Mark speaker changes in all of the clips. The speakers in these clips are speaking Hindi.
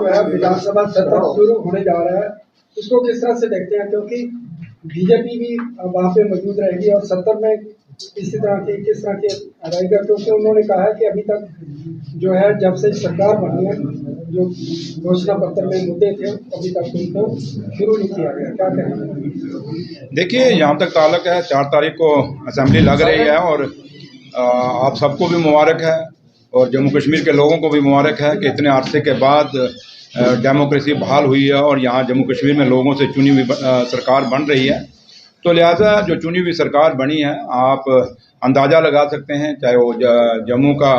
Speaker 1: है विधानसभा सत्र शुरू होने जा रहा है, इसको किस तरह से देखते हैं? क्योंकि बीजेपी भी वहाँ पे मौजूद रहेगी और सत्र में इसी तरह की किस तरह की रहेगा, क्योंकि उन्होंने कहा है कि अभी तक जो है जब से सरकार बनी है जो घोषणा पत्र में मुद्दे थे अभी तक उनको शुरू नहीं किया गया। क्या कहेंगे?
Speaker 2: देखिए, यहाँ तक ताल्लुक है 4 तारीख को असेंबली लग रही है और आप सबको भी मुबारक है और जम्मू कश्मीर के लोगों को भी मुबारक है कि इतने अरसे के बाद डेमोक्रेसी बहाल हुई है और यहाँ जम्मू कश्मीर में लोगों से चुनी हुई सरकार बन रही है। तो लिहाजा जो चुनी हुई सरकार बनी है, आप अंदाज़ा लगा सकते हैं, चाहे वो जम्मू का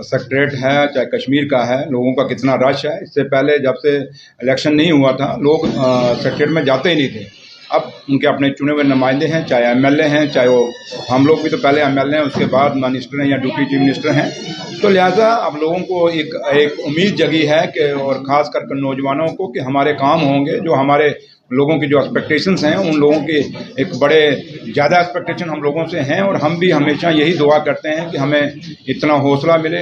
Speaker 2: सेक्रेटरीट है चाहे कश्मीर का है, लोगों का कितना रश है। इससे पहले जब से इलेक्शन नहीं हुआ था लोग सेक्रेटरीट में जाते ही नहीं थे। अब उनके अपने चुने हुए नुमाइंदे हैं, चाहे एमएलए हैं, चाहे वो हम लोग भी तो पहले एमएलए हैं, उसके बाद मिनिस्टर हैं या डिप्टी चीफ मिनिस्टर हैं। तो लिहाजा अब लोगों को एक उम्मीद जगी है कि, और ख़ास कर नौजवानों को, कि हमारे काम होंगे। जो हमारे लोगों की जो एक्सपेक्टेशंस हैं, उन लोगों के एक बड़े ज़्यादा एक्सपेक्टेशन हम लोगों से हैं और हम भी हमेशा यही दुआ करते हैं कि हमें इतना हौसला मिले,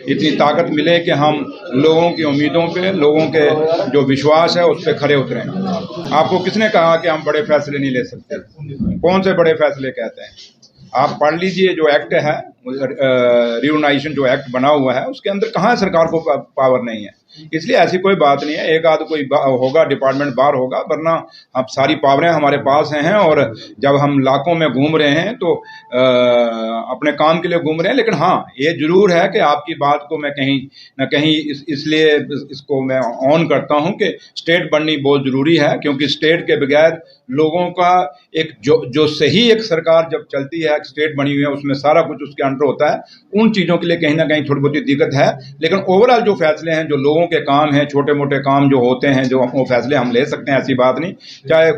Speaker 2: इतनी ताकत मिले कि हम लोगों की उम्मीदों पे, लोगों के जो विश्वास है उस पर खरे उतरें। आपको किसने कहा कि हम बड़े फैसले नहीं ले सकते? कौन से बड़े फैसले कहते हैं? आप पढ़ लीजिए जो एक्ट है, रियूनाइजेशन जो एक्ट बना हुआ है, उसके अंदर कहाँ सरकार को पावर नहीं है। इसलिए ऐसी कोई बात नहीं है, एक आध कोई होगा डिपार्टमेंट बाहर होगा, वरना अब सारी पावरें हमारे पास हैं। और जब हम इलाकों में घूम रहे हैं तो अपने काम के लिए घूम रहे हैं, लेकिन हाँ ये जरूर है कि आपकी बात को मैं कहीं ना कहीं इसलिए इसको मैं ऑन करता हूं कि स्टेट बननी बहुत ज़रूरी है, क्योंकि स्टेट के बगैर लोगों का एक जो सही एक सरकार जब चलती है, स्टेट बनी हुई है, उसमें सारा कुछ उसके अंडर होता है। उन चीज़ों के लिए कहीं ना कहीं थोड़ी बहुत दिक्कत है, लेकिन ओवरऑल जो फैसले हैं, जो लोगों के काम हैं, छोटे मोटे काम जो होते हैं, जो वो फैसले हम ले सकते हैं, ऐसी बात नहीं। चाहे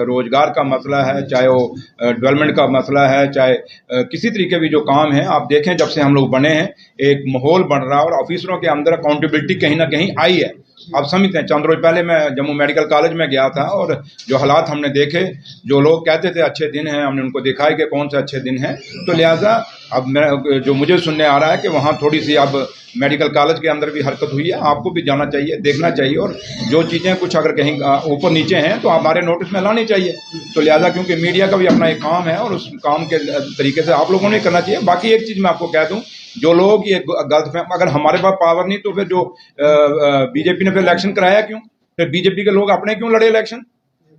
Speaker 2: रोजगार का मसला है, चाहे वो डेवलपमेंट का मसला है, चाहे किसी तरीके भी जो काम है, आप देखें जब से हम लोग बने हैं एक माहौल बन रहा है और ऑफिसरों के अंदर अकाउंटेबिलिटी कहीं ना कहीं आई है। आप समझते हैं, चंद रोज पहले मैं जम्मू मेडिकल कॉलेज में गया था और जो हालात हमने देखे, जो लोग कहते थे अच्छे दिन हैं, हमने उनको दिखाया कि कौन से अच्छे दिन हैं। तो लिहाजा अब जो मुझे सुनने आ रहा है कि वहाँ थोड़ी सी अब मेडिकल कॉलेज के अंदर भी हरकत हुई है। आपको भी जाना चाहिए, देखना चाहिए, और जो चीज़ें कुछ अगर कहीं ऊपर नीचे हैं तो हमारे नोटिस में लानी चाहिए। तो लिहाजा क्योंकि मीडिया का भी अपना एक काम है और उस काम के तरीके से आप लोगों ने करना चाहिए। बाकी एक चीज़ मैं आपको कह दूं, जो लोग ये गलतफहमी, अगर हमारे पास पावर नहीं तो फिर जो बीजेपी ने फिर इलेक्शन कराया क्यों? फिर बीजेपी के लोग अपने क्यों लड़े इलेक्शन?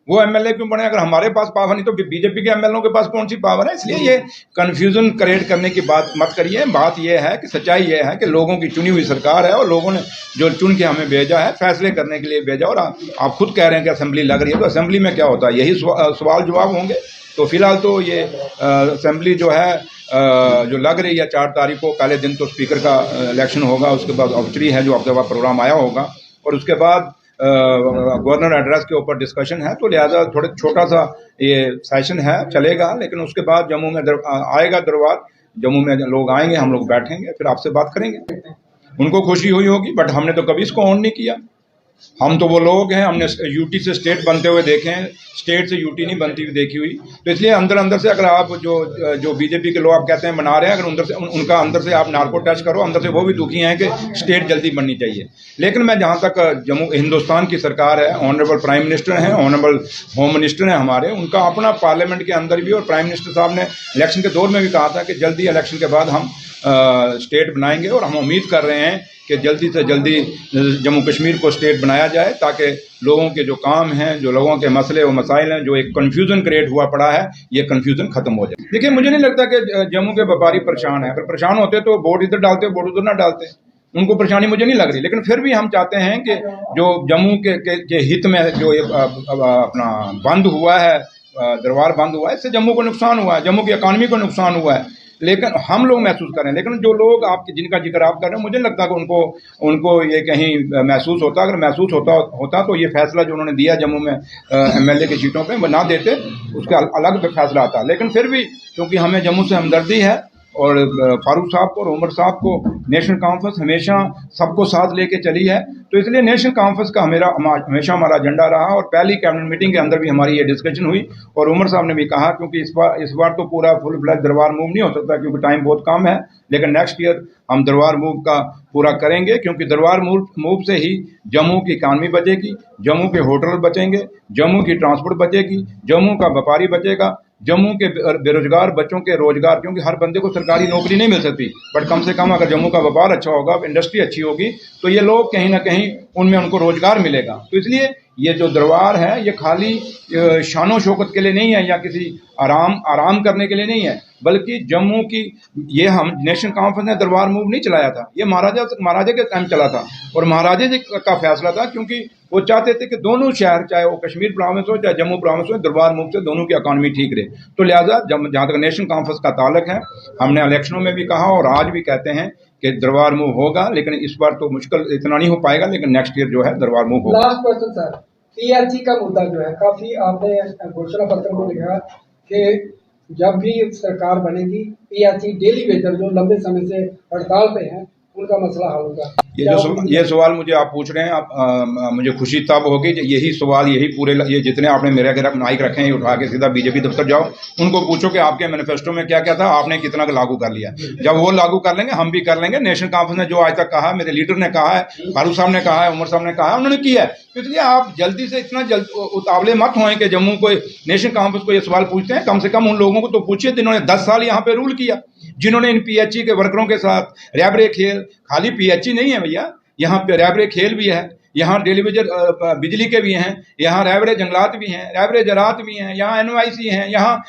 Speaker 2: वो एमएलए क्यों बने? अगर हमारे पास पावर नहीं तो बीजेपी के एमएलए के पास कौन सी पावर है? इसलिए ये कंफ्यूजन क्रिएट करने की बात मत करिए। बात ये है कि सच्चाई ये है कि लोगों की चुनी हुई सरकार है और लोगों ने जो चुन के हमें भेजा है, फैसले करने के लिए भेजा। और आप खुद कह रहे हैं कि असेंबली लग रही है, तो असेंबली में क्या होता है? यही सवाल जवाब होंगे। तो फिलहाल तो ये असेंबली जो है जो लग रही है 4 तारीख को, पहले दिन तो स्पीकर का इलेक्शन होगा, उसके बाद ऑब्जरी है जो आपके पास प्रोग्राम आया होगा, और उसके बाद गवर्नर एड्रेस के ऊपर डिस्कशन है। तो लिहाजा थोड़ा छोटा सा ये सेशन है, चलेगा, लेकिन उसके बाद जम्मू में आएगा दरबार, जम्मू में लोग आएंगे, हम लोग बैठेंगे, फिर आपसे बात करेंगे। उनको खुशी हुई होगी, बट हमने तो कभी इसको ऑन नहीं किया। हम तो वो लोग हैं, हमने यूटी से स्टेट बनते हुए देखे हैं, स्टेट से यूटी नहीं बनती हुई देखी हुई। तो इसलिए अंदर से अगर आप जो बीजेपी के लोग आप कहते हैं बना रहे हैं, अगर उनका अंदर से आप नार्को टच करो, अंदर से वो भी दुखी हैं कि स्टेट जल्दी बननी चाहिए। लेकिन मैं जहाँ तक जम्मू हिंदुस्तान की सरकार है, ऑनरेबल प्राइम मिनिस्टर हैं, ऑनरेबल होम मिनिस्टर हैं हमारे, उनका अपना पार्लियामेंट के अंदर भी, और प्राइम मिनिस्टर साहब ने इलेक्शन के दौर में भी कहा था कि जल्दी इलेक्शन के बाद हम स्टेट बनाएंगे, और हम उम्मीद कर रहे हैं कि जल्दी से जल्दी जम्मू कश्मीर को स्टेट बनाया जाए, ताकि लोगों के जो काम हैं, जो लोगों के मसले और मसाइल हैं, जो एक कन्फ्यूज़न क्रिएट हुआ पड़ा है, ये कन्फ्यूज़न खत्म हो जाए। देखिए, मुझे नहीं लगता कि जम्मू के व्यापारी परेशान है। अगर परेशान होते तो बोर्ड इधर डालते, बोर्ड उधर ना डालते। उनको परेशानी मुझे नहीं लग रही, लेकिन फिर भी हम चाहते हैं कि जो जम्मू के हित में जो अपना बंद हुआ है, दरबार बंद हुआ है, इससे जम्मू को नुकसान हुआ है, जम्मू की इकानमी को नुकसान हुआ है, लेकिन हम लोग महसूस कर रहे हैं। लेकिन जो लोग आपके जिनका जिक्र आप कर रहे हैं, मुझे लगता है कि उनको ये कहीं महसूस होता, अगर महसूस होता तो ये फैसला जो उन्होंने दिया जम्मू में एमएलए की सीटों पे, वो ना देते, उसका अलग फैसला आता। लेकिन फिर भी क्योंकि हमें जम्मू से हमदर्दी है, और फारूक साहब को और उमर साहब को नेशनल कॉन्फ्रेंस हमेशा सबको साथ लेके चली है। तो इसलिए नेशनल कॉन्फ्रेंस का हमेशा हमारा एजेंडा रहा और पहली कैबिनेट मीटिंग के अंदर भी हमारी ये डिस्कशन हुई। और उमर साहब ने भी कहा क्योंकि इस बार तो पूरा फुल फ्लैश दरबार मूव नहीं हो सकता क्योंकि टाइम बहुत कम है, लेकिन नेक्स्ट ईयर हम दरबार मूव का पूरा करेंगे क्योंकि दरबार मूव से ही जम्मू की इकानमी बचेगी, जम्मू के होटल बचेंगे, जम्मू की ट्रांसपोर्ट बचेगी, जम्मू का व्यापारी बचेगा, जम्मू के बेरोजगार बच्चों के रोजगार, क्योंकि हर बंदे को सरकारी नौकरी नहीं मिल सकती, बट कम से कम अगर जम्मू का व्यापार अच्छा होगा, इंडस्ट्री अच्छी होगी, तो ये लोग कहीं ना कहीं उनमें उनको रोजगार मिलेगा। तो इसलिए ये जो दरबार है ये खाली शानो शौकत के लिए नहीं है या किसी आराम करने के लिए नहीं है, बल्कि जम्मू की ये हम नेशनल कॉन्फ्रेंस ने दरबार मूव नहीं चलाया था, ये महाराजा के टाइम चला था और महाराजा जी का फैसला था क्योंकि वो चाहते थे कि दोनों शहर, चाहे वो कश्मीर प्रोविंस हो चाहे जम्मू प्रोविंस हो, दरबार मूव से दोनों की इकॉनमी ठीक रहे। तो लिहाजा जहाँ तक नेशनल कॉन्फ्रेंस का ताल्लुक है, हमने इलेक्शनों में भी कहा और आज भी कहते हैं कि दरबार मूव होगा, लेकिन इस बार तो मुश्किल इतना नहीं हो पाएगा, लेकिन नेक्स्ट ईयर जो है दरबार मूव होगा।
Speaker 1: लास्ट क्वेश्चन सर, पीएचई का मुद्दा जो है काफी आपने घोषणा पत्र में लिखा कि जब भी सरकार बनेगी पीएचई डेली वेजर जो लंबे समय से हड़ताल पे हैं उनका मसला हल होगा।
Speaker 2: ये सवाल मुझे आप पूछ रहे हैं, मुझे खुशी तब होगी यही सवाल, यही पूरे ये जितने आपने मेरे अगर माइक रखे हैं उठा के सीधा बीजेपी दफ्तर जाओ, उनको पूछो कि आपके मैनिफेस्टो में क्या क्या था, आपने कितना लागू कर लिया। जब वो लागू कर लेंगे हम भी कर लेंगे। नेशनल कॉन्फ्रेंस ने जो आज तक कहा, मेरे लीडर ने कहा है, फारूक साहब ने कहा है, उमर साहब ने कहा है, उन्होंने किया है। तो इसलिए आप जल्दी से इतना उतावले मत होएं कि जम्मू को नेशनल कॉन्फ्रेंस को ये सवाल पूछते हैं। कम से कम उन लोगों को तो पूछिए जिन्होंने 10 साल यहाँ पे रूल किया, जिन्होंने इन पीएचई के वर्करों के साथ रैबरे खेल, खाली पीएचई नहीं है भैया, यहाँ पे रैबरे खेल भी है, यहाँ टेलीविजन बिजली के भी हैं, यहाँ रैबरे जंगलात भी हैं, रैबरे जरात भी हैं, यहाँ एनवाईसी हैं, यहाँ